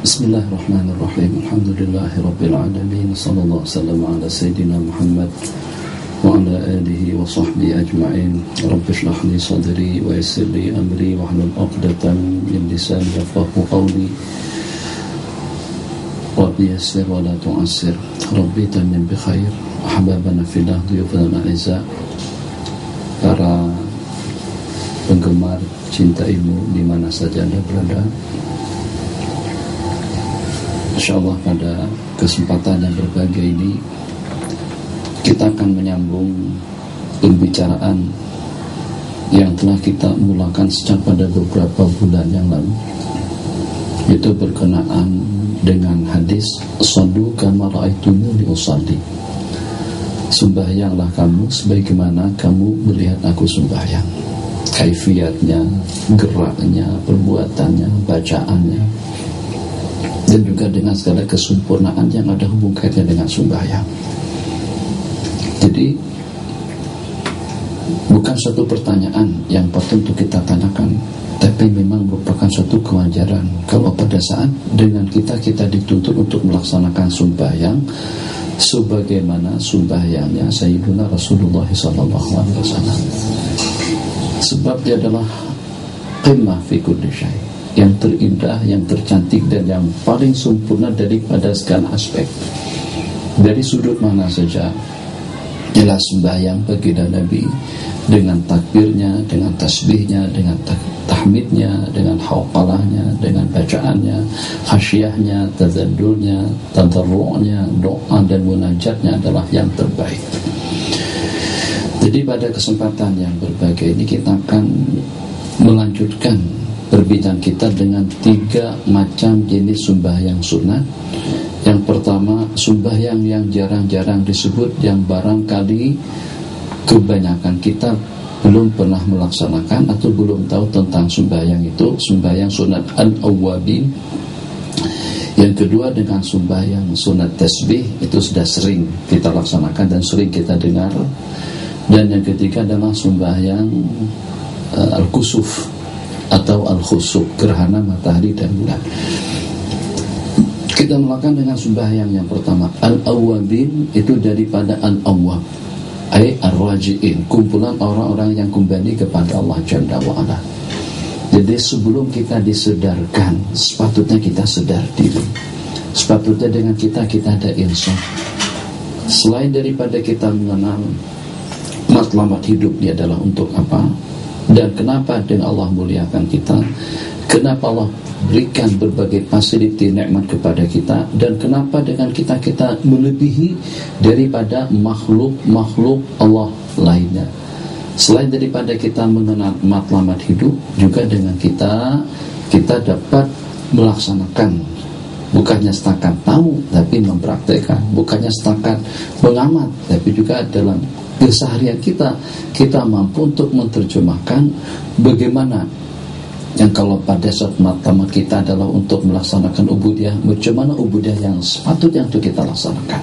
Bismillahirrahmanirrahim. Alhamdulillahirabbil alamin. Sallallahu wasallam ala sayyidina Muhammad wa ala alihi wa sahbihi ajma'in. Rabbi shrah li sadri wa yassir li amri wa hlul 'uqdatam min lisani yafqahu qawli. Rabbi yassir wa la tu'assir. Rabbi tammim bi khair. Ahbabana fillah, dhuyufana a'izza. Para penggemar cinta ilmu di mana saja Anda berada, InsyaAllah pada kesempatan yang berbahagia ini kita akan menyambung pembicaraan yang telah kita mulakan sejak pada beberapa bulan yang lalu, yaitu berkenaan dengan hadis Shallu kama ra'aitumuni usalli. Sembahyanglah kamu sebagaimana kamu melihat aku sembahyang. Kaifiyatnya, geraknya, perbuatannya, bacaannya, dan juga dengan segala kesempurnaan yang ada hubungan kaitannya dengan sembahyang. Jadi bukan suatu pertanyaan yang patut untuk kita tanyakan, tapi memang merupakan suatu kewajaran kalau pada saat dengan kita dituntut untuk melaksanakan sembahyang sebagaimana sembahyangnya Sayyiduna Rasulullah SAW. Sebab dia adalah qimah fi kulli syai', yang terindah, yang tercantik, dan yang paling sempurna daripada segala aspek. Dari sudut mana saja ialah sembahyang baginda Nabi, dengan takbirnya, dengan tasbihnya, dengan tahmidnya, dengan hauqalahnya, dengan bacaannya, khasyahnya, tazallulnya, tadarru'nya, doa dan munajatnya adalah yang terbaik. Jadi pada kesempatan yang berbahagia ini kita akan melanjutkan perbincangan kita dengan 3 macam jenis sembahyang sunat. Yang pertama, sembahyang yang jarang-jarang disebut, yang barangkali kebanyakan kita belum pernah melaksanakan atau belum tahu tentang sembahyang itu, sembahyang sunat al-awwabin. Yang kedua, dengan sembahyang sunat tasbih, itu sudah sering kita laksanakan dan sering kita dengar. Dan yang ketiga adalah sembahyang al-kusuf atau al-khusuf, gerhana matahari dan bulan. Kita melakukan dengan sembahyang yang pertama al-awwabin, itu daripada al-awwab, ay ar-raji'in, kumpulan orang-orang yang kembali kepada Allah Jalla wa'ala. Jadi sebelum kita disedarkan, sepatutnya kita sedar diri. Sepatutnya dengan kita ada insaf. Selain daripada kita mengenal matlamat hidup dia adalah untuk apa, dan kenapa dengan Allah muliakan kita, kenapa Allah berikan berbagai fasiliti nikmat kepada kita, dan kenapa dengan kita melebihi daripada makhluk Allah lainnya. Selain daripada kita mengenal matlamat hidup, juga dengan kita dapat melaksanakan, bukannya setakat tahu tapi mempraktekkan, bukannya setakat mengamat tapi juga dalam keseharian kita mampu untuk menerjemahkan bagaimana yang kalau pada saat matlamat kita adalah untuk melaksanakan ubudiyah, bagaimana ubudiyah yang sepatutnya untuk kita laksanakan.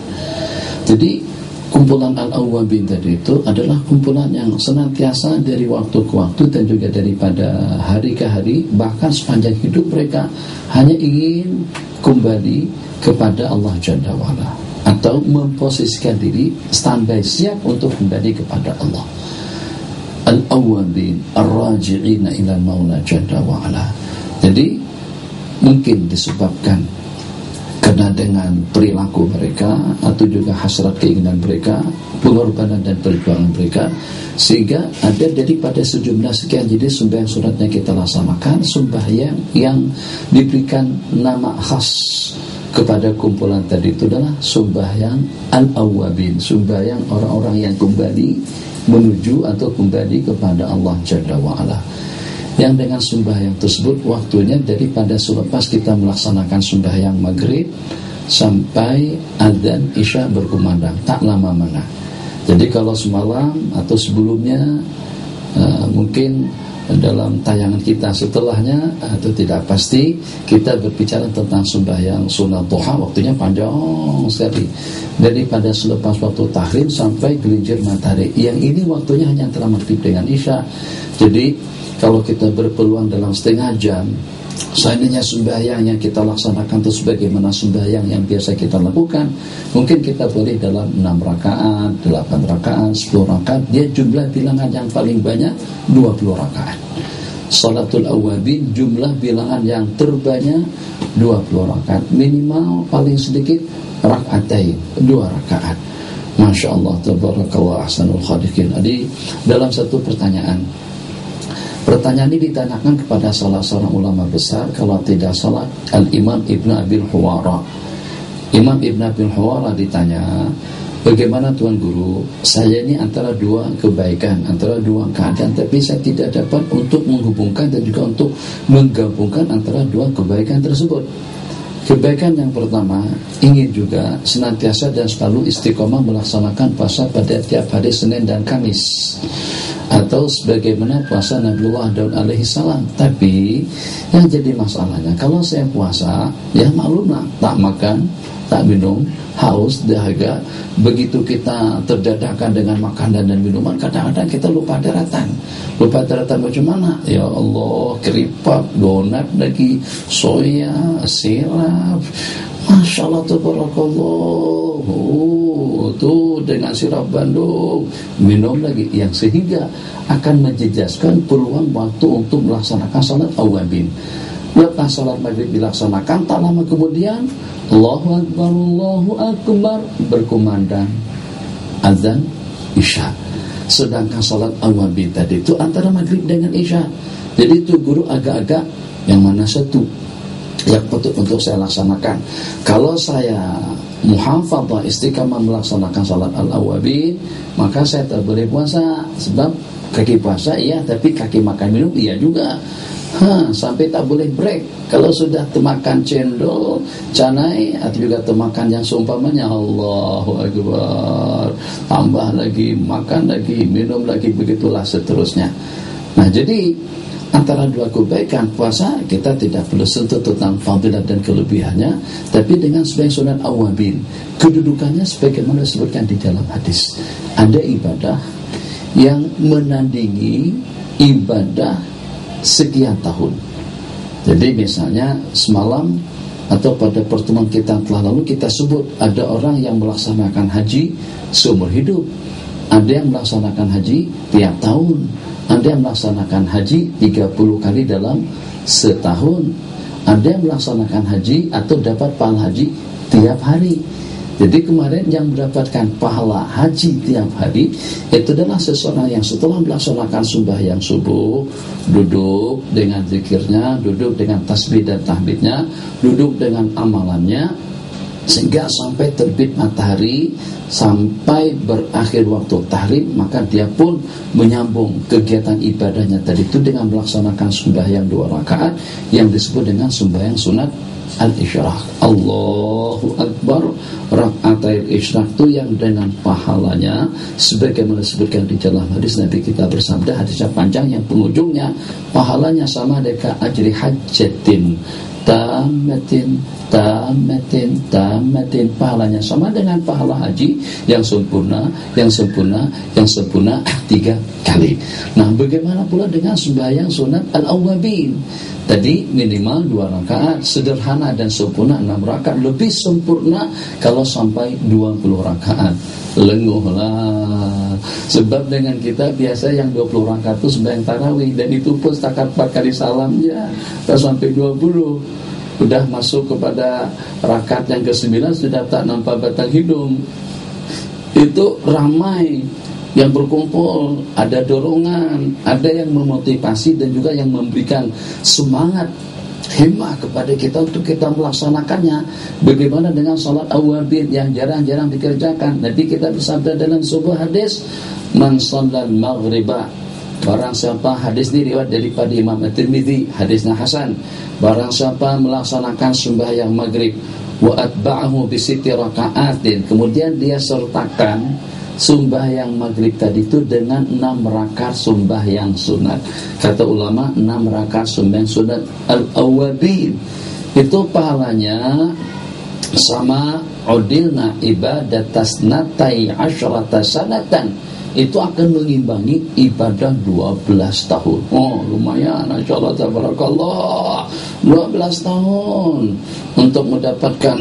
Jadi kumpulan al-awwabin tadi itu adalah kumpulan yang senantiasa dari waktu ke waktu dan juga daripada hari ke hari, bahkan sepanjang hidup mereka hanya ingin kembali kepada Allah Jalla wa'ala, atau memposisikan diri standby siap untuk kembali kepada Allah. Al-awwabin ar-raji'ina ila maula Jalla wa'ala. Jadi mungkin disebabkan karena dengan perilaku mereka atau juga hasrat keinginan mereka, pengorbanan dan perjuangan mereka, sehingga ada daripada sejumlah sekian jenis sembahyang sunatnya kita laksanakan, sembahyang yang diberikan nama khas kepada kumpulan tadi itu adalah sembahyang al-awwabin, sembahyang orang-orang yang kembali menuju atau kembali kepada Allah Jalla wa'ala. Yang dengan sembahyang tersebut waktunya daripada selepas kita melaksanakan sembahyang maghrib sampai adzan isya berkumandang, tak lama mana. Jadi kalau semalam atau sebelumnya, mungkin dalam tayangan kita setelahnya atau tidak pasti, kita berbicara tentang sembahyang sunat duha, waktunya panjang sekali, daripada selepas waktu tahrim sampai gelincir matahari. Yang ini waktunya hanya antara maghrib dengan isya. Jadi kalau kita berpeluang dalam setengah jam Seandainya sembahyang yang kita laksanakan itu sebagaimana sembahyang yang biasa kita lakukan, mungkin kita boleh dalam 6 rakaat, 8 rakaat, 10 rakaat, dia jumlah bilangan yang paling banyak 20 rakaat. Salatul awabin jumlah bilangan yang terbanyak 20 rakaat, minimal paling sedikit rakaatain, 2 rakaat. Masya Allah, tabarakallah, ahsanul khaliqin. Jadi dalam satu pertanyaan ini ditanyakan kepada salah seorang ulama besar, kalau tidak salah Al-Imam Ibn Abil Huwara. Imam Ibn Abil Huwara ditanya, bagaimana Tuan Guru, saya ini antara dua kebaikan, antara dua keadaan, tapi saya tidak dapat untuk menghubungkan dan juga untuk menggabungkan antara dua kebaikan tersebut. Kebaikan yang pertama, ingin juga senantiasa dan selalu istiqomah melaksanakan puasa pada tiap hari Senin dan Kamis, atau sebagaimana puasa Nabiullah Daud alaihi salam. Tapi yang jadi masalahnya, kalau saya puasa, ya maklumlah, tak makan, tak minum, haus, dahaga. Begitu kita terdadakkan dengan makanan dan minuman, kadang-kadang kita lupa daratan. Lupa daratan macam mana? Ya Allah, keripap, donat lagi, soya, sirap, Masya Allah, tabarakallah. Tuh dengan sirap Bandung, minum lagi, yang sehingga akan menjejaskan peluang waktu untuk melaksanakan salat awabin. Lepas salat maghrib dilaksanakan, tak lama kemudian Allahu Akbar, Allahu Akbar, berkumandang azan isya. Sedangkan salat awabin tadi itu antara maghrib dengan isya. Jadi itu guru agak-agak yang mana satu yang patut untuk saya laksanakan. Kalau saya muhafadzah istiqamah melaksanakan salat al-awabin, maka saya tak boleh puasa. Sebab kaki puasa iya, tapi kaki makan minum iya juga. Sampai tak boleh break. Kalau sudah temakan cendol, canai, atau juga temakan yang seumpamanya, Allahu Akbar, tambah lagi, makan lagi, minum lagi, begitulah seterusnya. Nah, jadi antara dua kebaikan puasa, kita tidak perlu sentuh tentang fadilah dan kelebihannya, tapi dengan sebagai sunat awabin, kedudukannya sebagaimana disebutkan di dalam hadis. Ada ibadah yang menandingi ibadah sekian tahun. Jadi misalnya semalam atau pada pertemuan kita telah lalu kita sebut ada orang yang melaksanakan haji seumur hidup, ada yang melaksanakan haji tiap tahun, ada yang melaksanakan haji 30 kali dalam setahun, ada yang melaksanakan haji atau dapat pahala haji tiap hari. Jadi kemarin yang mendapatkan pahala haji tiap hari itu adalah seseorang yang setelah melaksanakan sembahyang subuh, duduk dengan zikirnya, duduk dengan tasbih dan tahmidnya, duduk dengan amalannya, sehingga sampai terbit matahari, sampai berakhir waktu tahrim, maka dia pun menyambung kegiatan ibadahnya tadi itu dengan melaksanakan sembahyang 2 rakaat yang disebut dengan sembahyang sunat al-isyraq. Allahu Akbar, rakaatil isyraq itu yang dengan pahalanya sebagaimana disebutkan di dalam hadis Nabi kita bersabda, hadisnya panjang yang penghujungnya pahalanya sama dengan ajri hajjatin tamatin, pahalanya sama dengan pahala haji yang sempurna 3 kali. Nah, bagaimana pula dengan sembahyang sunat al-awwabin? Tadi minimal 2 rakaat, sederhana dan sempurna 6 rakaat, lebih sempurna kalau sampai 20 rakaat. Lenguhlah. Sebab dengan kita biasa yang 20 rakaat itu sembahyang tarawih, dan itu pun setakat 4 kali salamnya, tak sampai 20. Sudah masuk kepada rakaat yang ke-9 sudah tak nampak batang hidung. Itu ramai yang berkumpul, ada dorongan, ada yang memotivasi dan juga yang memberikan semangat, himmah kepada kita untuk kita melaksanakannya. Bagaimana dengan salat awabin yang jarang-jarang dikerjakan? Nabi kita bersabda dalam sebuah hadis, man shallal maghriba, barang siapa, hadis ini riwayat daripada Imam At-Tirmidzi, hadisnya hasan, barang siapa melaksanakan sembahyang maghrib wa atba'ahu bi sitti raka'atin, kemudian dia sertakan sembahyang maghrib tadi itu dengan 6 rakaat sembahyang sunat. Kata ulama 6 rakaat sembahyang sunat al-awwabin itu pahalanya sama udilna ibadatas natai asyrata sanatan, itu akan mengimbangi ibadah 12 tahun. Oh, lumayan, insyaallah tabarakallah. 12 tahun untuk mendapatkan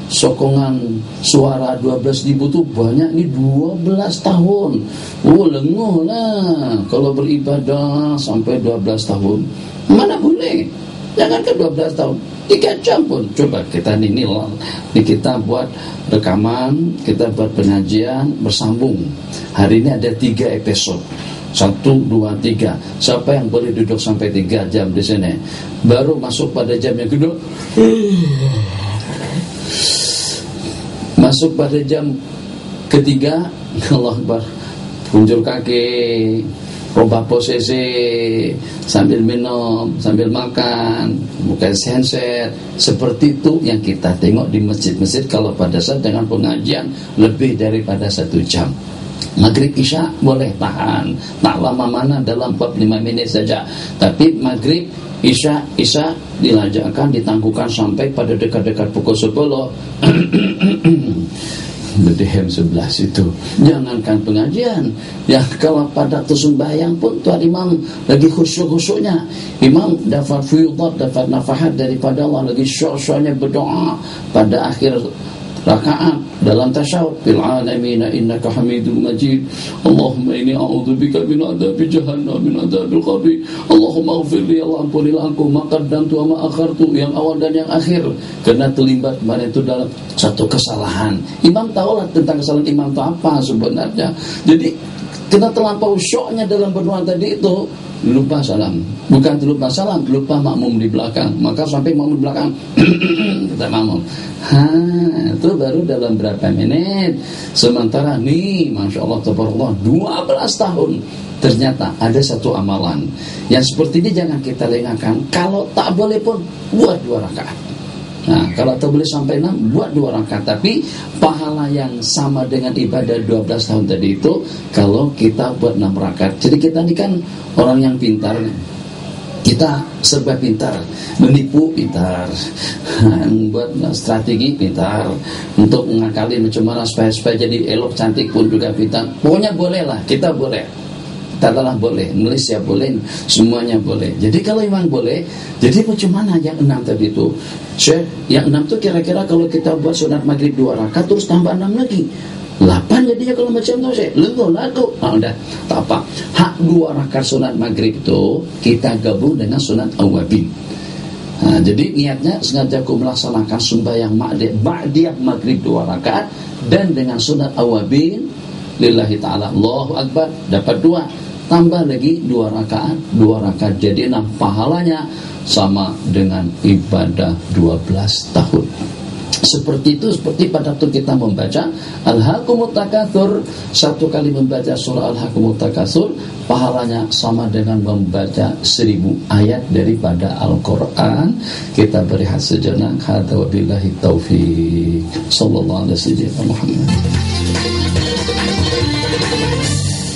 sokongan suara 12.000 itu banyak. Ini 12 tahun. Lenguh lah kalau beribadah sampai 12 tahun. Mana boleh? Jangankan 12 tahun, 3 jam pun. Coba kita ini kita buat rekaman, kita buat pengajian bersambung. Hari ini ada 3 episode. 1, 2, 3. Siapa yang boleh duduk sampai 3 jam di sini? Baru masuk pada jam yang kedua. Masuk pada jam ketiga, Allah Akbar, kunjur kaki, rubah posisi, sambil minum, sambil makan, buka handset. Seperti itu yang kita tengok di masjid-masjid kalau pada saat dengan pengajian lebih daripada 1 jam. Maghrib Isya boleh tahan, tak lama mana, dalam 45 menit saja. Tapi Maghrib Isya dilanjutkan, ditangguhkan sampai pada dekat-dekat pukul 10. Berdeham 11 itu. Jangankan pengajian, ya kalau pada sembahyang pun tuan imam lagi khusyuk-khusyuknya, imam dapat fuyudat, dapat nafahat daripada Allah, lagi syok-syoknya berdoa pada akhir rakaat dalam tasyahud, fil alamin innaka hamidul majid, Allahumma inni a'udzubika min adzabi jahannam, min adzabil qabr, Allahumma ighfirli, Allah ampunilah aku ma qaddamtu wa ma akhartu, yang awal dan yang akhir. Karena terlibat kemarin itu dalam satu kesalahan. Imam tahulah tentang kesalahan imam itu apa sebenarnya. Jadi kena terlampau syoknya dalam berdoa tadi itu, lupa salam. Bukan lupa salam, lupa makmum di belakang. Maka sampai makmum di belakang kata makmum, itu baru dalam berapa menit. Sementara nih, Masya Allah, Tabarakallah, 12 tahun. Ternyata ada satu amalan yang seperti ini jangan kita lengahkan. Kalau tak boleh pun buat 2 rakaat. Nah, kalau tak boleh sampai 6, buat 2 rakaat. Tapi pahala yang sama dengan ibadah 12 tahun tadi itu kalau kita buat 6 rakaat. Jadi kita ini kan orang yang pintar. Kita serba pintar, menipu pintar, buat strategi pintar, untuk mengakalin macam mana supaya jadi elok cantik pun juga pintar. Pokoknya boleh lah, kita boleh. Katalah boleh, Malaysia boleh, semuanya boleh. Jadi kalau memang boleh, jadi macam mana yang 6 tadi itu? Yang 6 itu kira-kira kalau kita buat sunat maghrib 2 rakaat terus tambah 6 lagi, 8 jadinya kalau macam tu saya. Lenguh lagu. Udah, tak apa. Hak 2 rakaat sunat maghrib itu kita gabung dengan sunat awabin. Jadi niatnya sengaja aku melaksanakan sembahyang ba'diyah maghrib 2 rakaat dan dengan sunat awabin lillahi ta'ala, Allahu Akbar, dapat 2. Tambah lagi 2 rakaat jadi 6. Pahalanya sama dengan ibadah 12 tahun. Seperti itu, seperti pada waktu kita membaca Al-Hakumut Takatsur, 1 kali membaca surah Al-Hakumut Takatsur pahalanya sama dengan membaca 1000 ayat daripada Al-Quran. Kita berehat sejenak. Hadza wabillahi taufiq. Sallallahu alaihi wasallam.